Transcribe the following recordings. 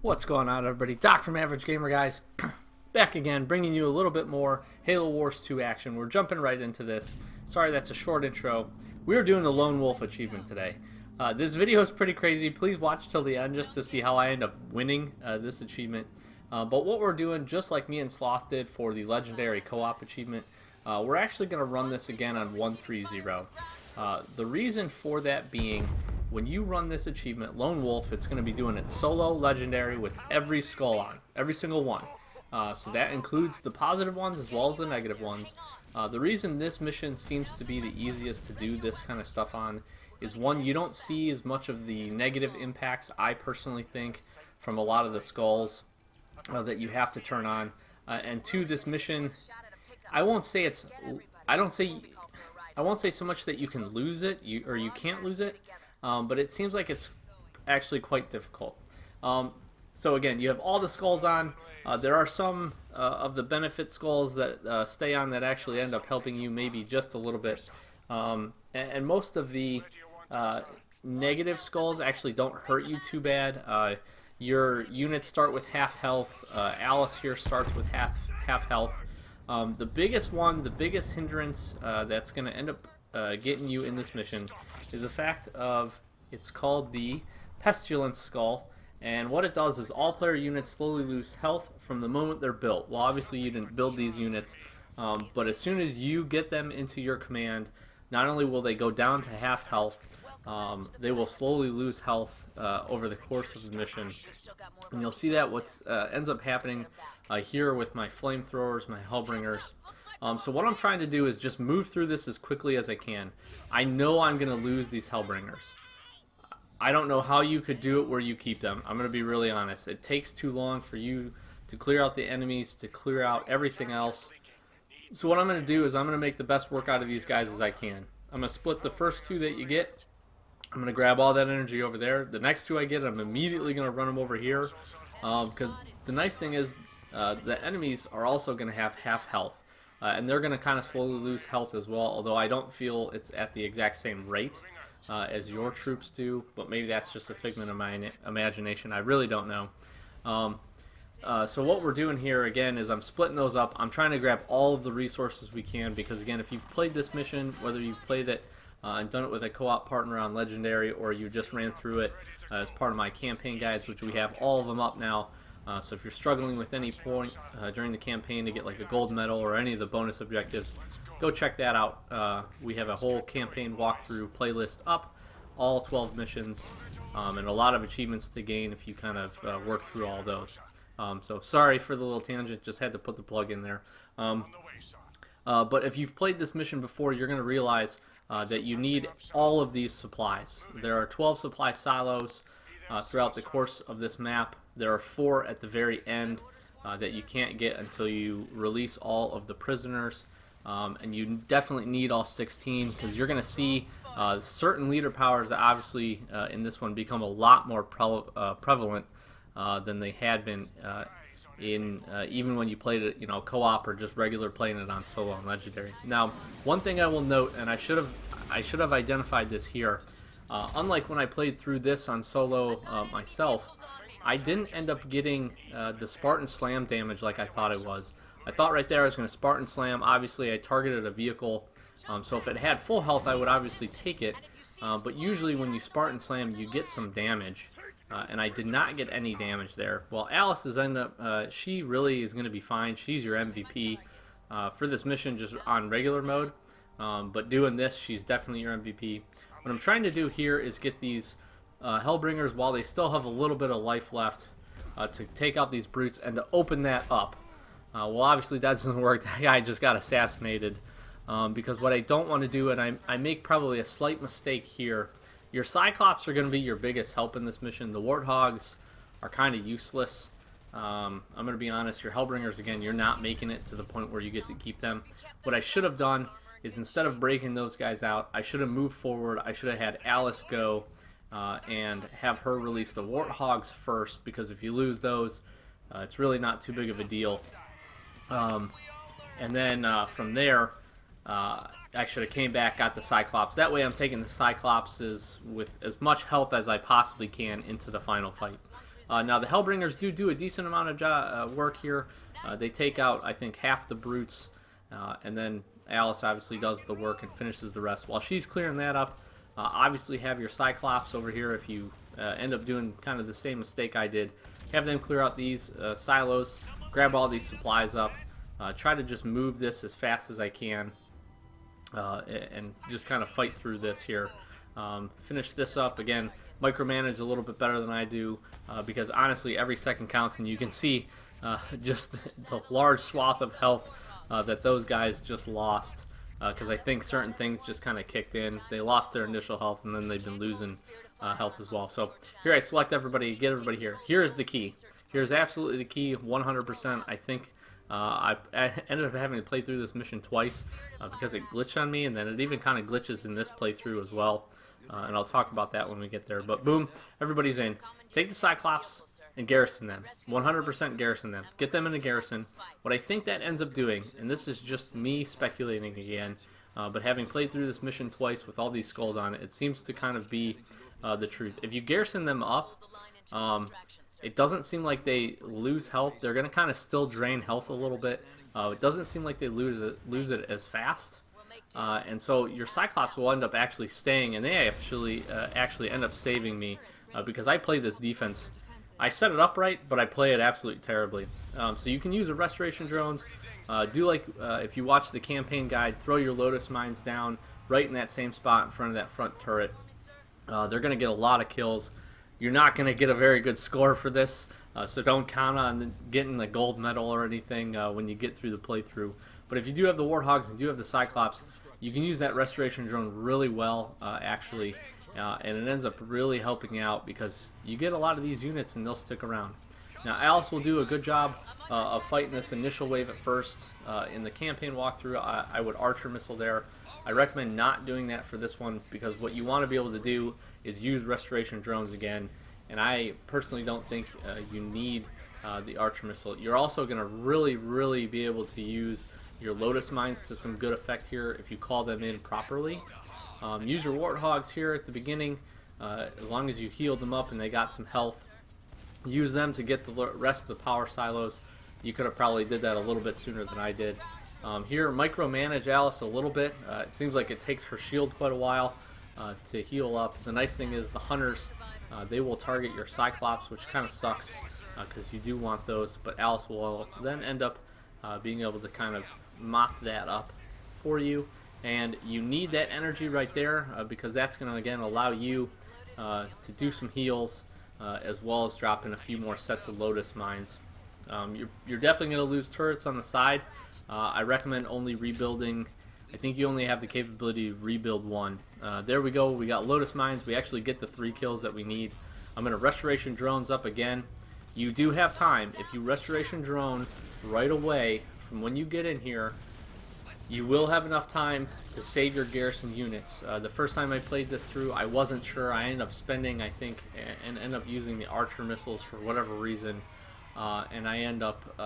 What's going on, everybody? Doc from Average Gamer, guys. Back again, bringing you a little bit more Halo Wars 2 action. We're jumping right into this. Sorry, that's a short intro. We are doing the Lone Wolf achievement today. This video is pretty crazy. Please watch till the end just to see how I end up winning this achievement. But what we're doing, just like me and Sloth did for the Legendary Co-op achievement, we're actually going to run this again on 130. The reason for that being, when you run this achievement, Lone Wolf, it's going to be doing it solo Legendary with every skull on, every single one. So that includes the positive ones as well as the negative ones. The reason this mission seems to be the easiest to do this kind of stuff on is, one, you don't see as much of the negative impacts, I personally think, from a lot of the skulls that you have to turn on. And two, this mission, I won't say so much that you can lose it, or you can't lose it, but it seems like it's actually quite difficult. So again, you have all the skulls on. There are some of the benefit skulls that stay on that actually end up helping you maybe just a little bit. And most of the negative skulls actually don't hurt you too bad. Your units start with half health. Alice here starts with half health. The biggest one, the biggest hindrance that's going to end up getting you in this mission is the fact of, it's called the Pestilence Skull, and what it does is all player units slowly lose health from the moment they're built. Well, obviously you didn't build these units, but as soon as you get them into your command, not only will they go down to half health, they will slowly lose health over the course of the mission. And you'll see that what ends up happening here with my flamethrowers, my hellbringers. So what I'm trying to do is just move through this as quickly as I can. I know I'm going to lose these hellbringers. I don't know how you could do it where you keep them. I'm going to be really honest. It takes too long for you to clear out the enemies, to clear out everything else. So what I'm going to do is I'm going to make the best work out of these guys as I can. I'm going to split the first two that you get. I'm going to grab all that energy over there. The next two I get, I'm immediately going to run them over here. Because the nice thing is the enemies are also going to have half health. And they're going to kind of slowly lose health as well, although I don't feel it's at the exact same rate as your troops do, but maybe that's just a figment of my imagination. I really don't know. So what we're doing here again is I'm splitting those up. I'm trying to grab all of the resources we can, because again, if you've played this mission, whether you've played it and done it with a co-op partner on Legendary, or you just ran through it as part of my campaign guides, which we have all of them up now. So if you're struggling with any point during the campaign to get like a gold medal or any of the bonus objectives, go check that out. We have a whole campaign walkthrough playlist up, all 12 missions, and a lot of achievements to gain if you kind of work through all those. So sorry for the little tangent, just had to put the plug in there. But if you've played this mission before, you're going to realize that you need all of these supplies. There are 12 supply silos throughout the course of this map. There are 4 at the very end that you can't get until you release all of the prisoners. And you definitely need all 16, because you're going to see certain leader powers that obviously in this one become a lot more prevalent than they had been even when you played it, co-op or just regular playing it on solo and Legendary. Now, one thing I will note, and I should have identified this here, unlike when I played through this on solo myself, I didn't end up getting the Spartan slam damage like I thought it was. I thought right there I was going to Spartan slam. Obviously, I targeted a vehicle, so if it had full health, I would obviously take it. But usually when you Spartan slam, you get some damage, and I did not get any damage there. Well, Alice is she really is going to be fine. She's your MVP for this mission, just on regular mode. But doing this, she's definitely your MVP. What I'm trying to do here is get these Hellbringers while they still have a little bit of life left, to take out these brutes and to open that up. Well, obviously that doesn't work. That guy just got assassinated, because what I don't want to do, and I make probably a slight mistake here, your Cyclops are going to be your biggest help in this mission. The Warthogs are kind of useless. I'm going to be honest, your Hellbringers, again, you're not making it to the point where you get to keep them. What I should have done is, instead of breaking those guys out, I should have moved forward. I should have had Alice go and have her release the Warthogs first, because if you lose those, it's really not too big of a deal. And then from there, I should have came back, got the Cyclops. That way I'm taking the Cyclopses with as much health as I possibly can into the final fight. Now the Hellbringers do a decent amount of work here. They take out, I think, half the brutes, and then Alice obviously does the work and finishes the rest. While she's clearing that up, obviously have your Cyclops over here if you end up doing kind of the same mistake I did. Have them clear out these silos, grab all these supplies up, try to just move this as fast as I can, and just kind of fight through this here. Finish this up. Again, micromanage a little bit better than I do, because honestly every second counts, and you can see just the large swath of health that those guys just lost, because I think certain things just kind of kicked in. They lost their initial health, and then they've been losing health as well. So here I select everybody, get everybody here. Here is the key. Here's absolutely the key, 100%. I think I ended up having to play through this mission twice because it glitched on me, and then it even kind of glitches in this playthrough as well. And I'll talk about that when we get there. But boom, everybody's in. Take the Cyclops and garrison them. 100% garrison them. Get them in a garrison. What I think that ends up doing, and this is just me speculating again, but having played through this mission twice with all these skulls on it, it seems to kind of be the truth. If you garrison them up, it doesn't seem like they lose health. They're going to kind of still drain health a little bit. It doesn't seem like they lose it as fast. And so your Cyclops will end up actually staying, and they actually end up saving me because I play this defense. I set it up right, but I play it absolutely terribly. So you can use a restoration drones. Do like if you watch the campaign guide, throw your Lotus Mines down right in that same spot in front of that front turret. They're going to get a lot of kills. You're not going to get a very good score for this, so don't count on getting a gold medal or anything when you get through the playthrough. But if you do have the Warthogs and do have the Cyclops, you can use that restoration drone really well, actually, and it ends up really helping out because you get a lot of these units and they'll stick around. Now Alice will do a good job of fighting this initial wave at first. In the campaign walkthrough, I would Archer Missile there. I recommend not doing that for this one because what you want to be able to do is use restoration drones again, and I personally don't think you need the Archer Missile. You're also going to really be able to use your Lotus Mines to some good effect here if you call them in properly. Use your Warthogs here at the beginning, as long as you healed them up and they got some health. Use them to get the rest of the power silos. You could have probably did that a little bit sooner than I did. Here, micromanage Alice a little bit. It seems like it takes her shield quite a while to heal up. The nice thing is the Hunters, they will target your Cyclops, which kind of sucks because you do want those, but Alice will then end up being able to kind of mop that up for you. And you need that energy right there because that's going to, again, allow you to do some heals as well as drop in a few more sets of Lotus Mines. You're definitely going to lose turrets on the side. I recommend only rebuilding. I think you only have the capability to rebuild one. There we go. We got Lotus Mines. We actually get the 3 kills that we need. I'm going to restoration drones up again. You do have time. If you restoration drone right away from when you get in here, you will have enough time to save your garrison units. The first time I played this through, I wasn't sure. I ended up spending, I think, and end up using the Archer missiles for whatever reason. And I end up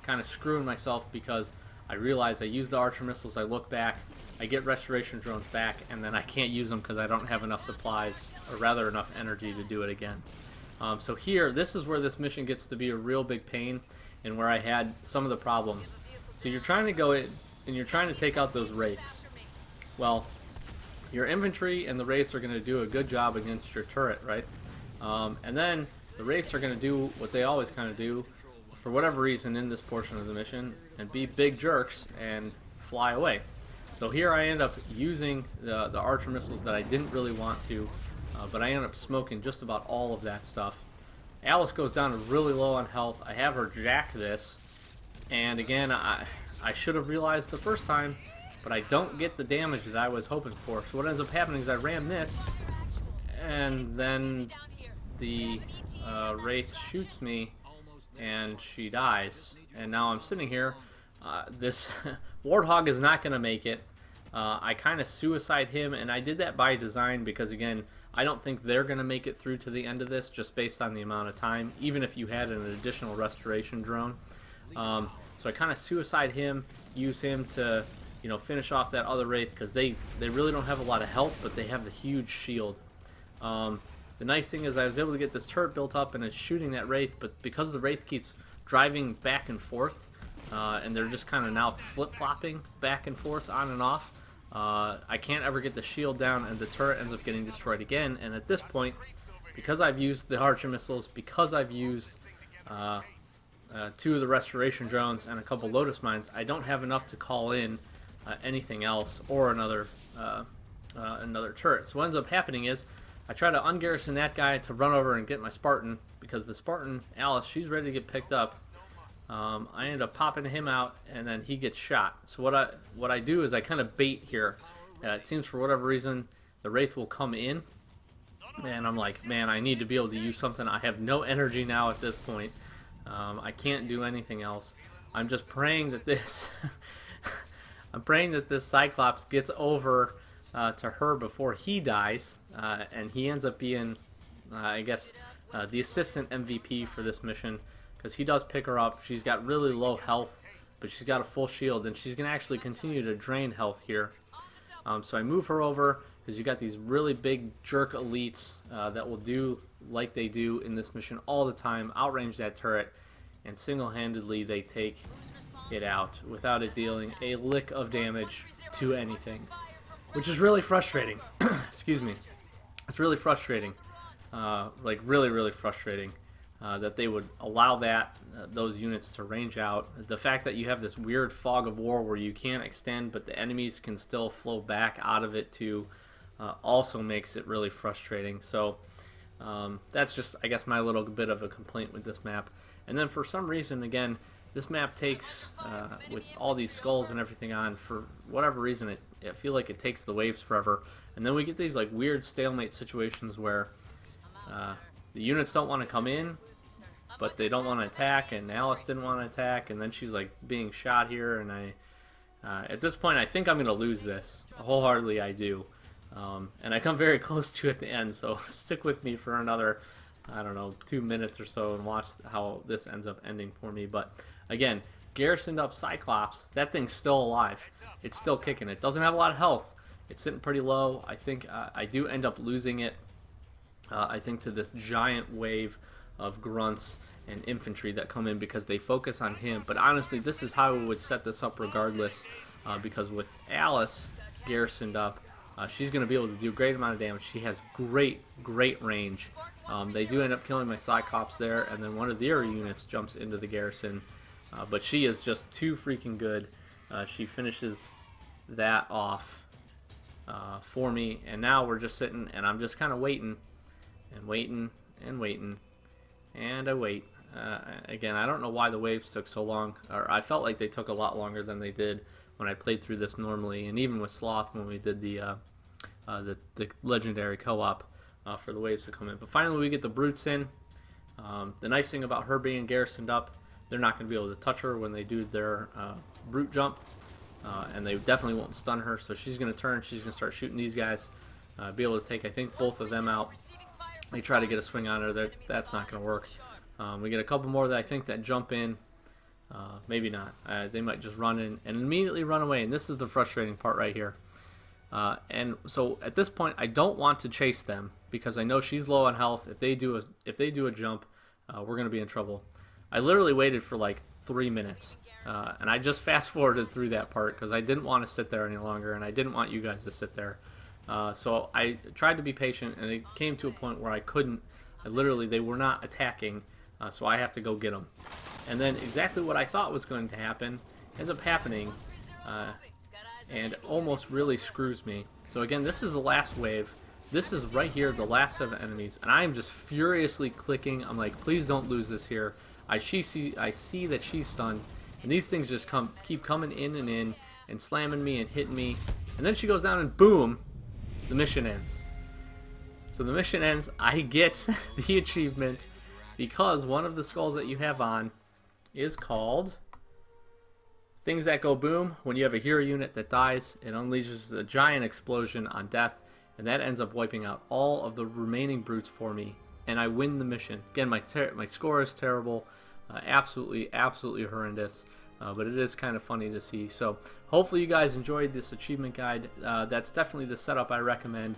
kind of screwing myself because I realize I use the Archer missiles, I look back, I get restoration drones back, and then I can't use them because I don't have enough supplies, or rather enough energy to do it again. So here, this is where this mission gets to be a real big pain, and where I had some of the problems. So you're trying to go in, and you're trying to take out those wraiths. Well, your infantry and the wraiths are going to do a good job against your turret, right? And then the wraiths are going to do what they always kind of do, for whatever reason in this portion of the mission, and be big jerks and fly away. So here I end up using the Archer missiles that I didn't really want to, but I end up smoking just about all of that stuff. Alice goes down really low on health. I have her jack this, and again, I should have realized the first time, but I don't get the damage that I was hoping for. So what ends up happening is I ram this, and then the wraith shoots me, and she dies. And now I'm sitting here. This Warthog is not going to make it. I kind of suicide him, and I did that by design because, again, I don't think they're going to make it through to the end of this just based on the amount of time, even if you had an additional restoration drone. So I kind of suicide him, use him to, you know, finish off that other wraith because they really don't have a lot of health, but they have the huge shield. The nice thing is I was able to get this turret built up and it's shooting that Wraith, but because the Wraith keeps driving back and forth, and they're just kind of now flip-flopping back and forth on and off, I can't ever get the shield down, and the turret ends up getting destroyed again. And at this point, because I've used the Archer missiles, because I've used 2 of the restoration drones and a couple Lotus mines, I don't have enough to call in anything else or another turret. So what ends up happening is I try to ungarrison that guy to run over and get my Spartan, because the Spartan, Alice, she's ready to get picked up. I end up popping him out, and then he gets shot. So what I do is I kind of bait here. It seems for whatever reason the Wraith will come in, and I'm like, man, I need to be able to use something. I have no energy now at this point. I can't do anything else. I'm just praying that this I'm praying that this Cyclops gets over to her before he dies, and he ends up being, I guess, the assistant MVP for this mission, because he does pick her up. She's got really low health, but she's got a full shield, and she's going to actually continue to drain health here. So I move her over, because you got these really big jerk elites that will do like they do in this mission all the time, outrange that turret, and single-handedly they take it out without it dealing a lick of damage to anything, which is really frustrating. Excuse me. It's really frustrating, like really frustrating, that they would allow those units to range out. The fact that you have this weird fog of war where you can't extend, but the enemies can still flow back out of it too, also makes it really frustrating. So that's just, I guess, my little bit of a complaint with this map. And then for some reason, again, this map takes, with all these skulls and everything on, for whatever reason, I feel like it takes the waves forever. And then we get these like weird stalemate situations where the units don't want to come in, but they don't want to attack, and Alice didn't want to attack, and then she's like being shot here, and at this point I think I'm going to lose this. Wholeheartedly I do. And I come very close to at the end, so stick with me for another, I don't know, 2 minutes or so and watch how this ends up ending for me. But again, garrisoned up Cyclops, that thing's still alive. It's still kicking. It doesn't have a lot of health. It's sitting pretty low. I think I do end up losing it, I think, to this giant wave of grunts and infantry that come in because they focus on him. But honestly, this is how we would set this up regardless, because with Alice garrisoned up, she's going to be able to do a great amount of damage. She has great range. They do end up killing my Cyclops there, and then one of their units jumps into the garrison. But she is just too freaking good. She finishes that off for me, and now we're just sitting, and I'm just kind of waiting, and waiting, and waiting, and I wait. Again, I don't know why the waves took so long, or I felt like they took a lot longer than they did when I played through this normally, and even with Sloth when we did the legendary co-op for the waves to come in. But finally we get the brutes in. The nice thing about her being garrisoned up, they're not going to be able to touch her when they do their brute jump, and they definitely won't stun her, so she's going to turn, she's going to start shooting these guys, be able to take, I think, both of them out. They try to get a swing on her, that's not going to work. We get a couple more that I think that jump in. Maybe not. They might just run in and immediately run away, and this is the frustrating part right here. And so at this point, I don't want to chase them because I know she's low on health. If they do a jump, we're going to be in trouble. I literally waited for like 3 minutes, and I just fast forwarded through that part because I didn't want to sit there any longer, and I didn't want you guys to sit there. So I tried to be patient, and it came to a point where I couldn't. They were not attacking, so I have to go get them. And then exactly what I thought was going to happen ends up happening, and almost really screws me. So again, this is the last wave. This is right here, the last 7 enemies, and I am just furiously clicking. I'm like, please don't lose this here. I see that she's stunned, and these things just keep coming in and slamming me and hitting me. And then she goes down, and boom, the mission ends. So the mission ends. I get the achievement because one of the skulls that you have on is called Things That Go Boom. When you have a hero unit that dies, it unleashes a giant explosion on death, and that ends up wiping out all of the remaining brutes for me, and I win the mission. Again, my score is terrible, absolutely horrendous, but it is kind of funny to see. So hopefully you guys enjoyed this achievement guide. That's definitely the setup I recommend.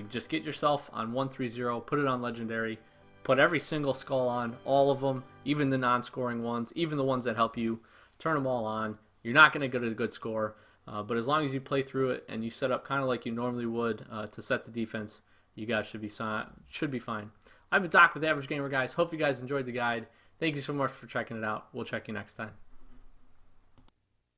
Just get yourself on 130, put it on legendary, put every single skull on, all of them, even the non-scoring ones, even the ones that help you, turn them all on. You're not going to get a good score, but as long as you play through it and you set up kind of like you normally would to set the defense, you guys should be fine. I've been Doc with Average Gamer, guys. Hope you guys enjoyed the guide. Thank you so much for checking it out. We'll check you next time.